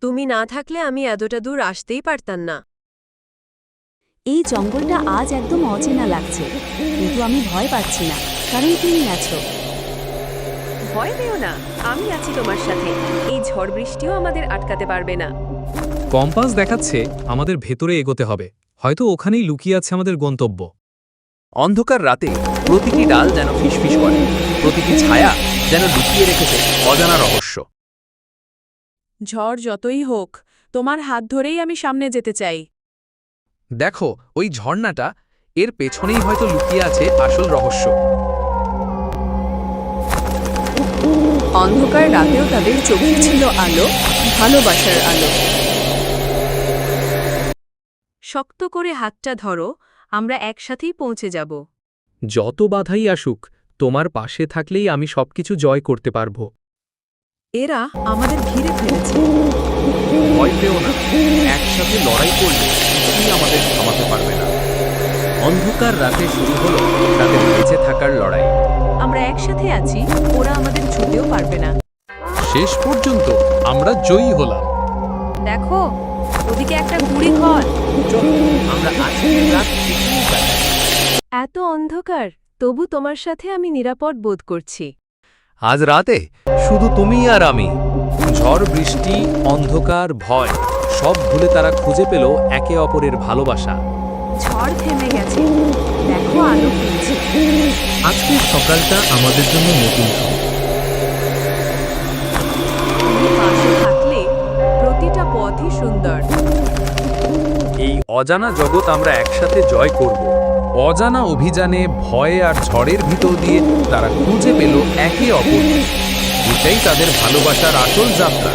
তুমি না থাকলে আমি এতটা দূর আসতেই পারতাম না। এই জঙ্গলটা আজ একদম অচেনা লাগছে, কিন্তু আমি ভয় পাচ্ছি না, কারণ তুমি আছো। ভয় পেও না, আমি আছি তোমার সাথে। এই ঝড় বৃষ্টিও আমাদের আটকাতে পারবে না। কম্পাস দেখাচ্ছে আমাদের ভেতরে এগোতে হবে, হয়তো ওখানেই লুকিয়ে আছে আমাদের গন্তব্য। অন্ধকার রাতে প্রতিটি ডাল যেন ফিসফিস করে, প্রতিটি ছায়া যেন লুকিয়ে রেখেছে অজানা রহস্য। ঝড় যতই হোক, তোমার হাত ধরেই আমি সামনে যেতে চাই। দেখো ওই ঝর্ণাটা, এর পেছনেই হয়তো লুকিয়ে আছে আসল রহস্য। অন্ধকার রাতেও তাদের চোখে ছিল আলো, ভালোবাসার আলো। শক্ত করে হাতটা ধরো, আমরা একসাথেই পৌঁছে যাব। যত বাধাই আসুক, তোমার পাশে থাকলেই আমি সবকিছু জয় করতে পারবো। এরা আমাদের ঘিরে ফেলেছে। ভয় পেও না, একসাথে লড়াই করলে কিছুই আমাদের থামাতে পারবে না। অন্ধকার রাতে শুরু হলো তাদের বেঁচে থাকার লড়াই। আমরা একসাথে আছি, ওরা আমাদের ছুঁতেও পারবে না। শেষ পর্যন্ত আমরা জয়ী হলাম। দেখো, ওদিকে একটা গুড়ি ঘর। চলো আমরা আজকের রাত এখানেই কাটাই। এত অন্ধকার, তবু তোমার সাথে আমি নিরাপদ বোধ করছি। আজ রাতে শুধু তুমি আর আমি। ঝড় বৃষ্টি, অন্ধকার, ভয় সব ভুলে তারা খুঁজে পেল একে অপরের ভালোবাসা। ঝড় থেমে গেছে, দেখো আলো ফিরছে। আজকের সকালটা আমাদের জন্য নতুন শুরু। তুমি পাশে থাকলে প্রতিটা পথই সুন্দর। এই অজানা জগৎ আমরা একসাথে জয় করব। অজানা অভিযানে ভয়ে আর ঝড়ের ভিতর দিয়ে তারা খুঁজে পেল একে অপরকে। এটাই তাদের ভালোবাসার আসল যাত্রা।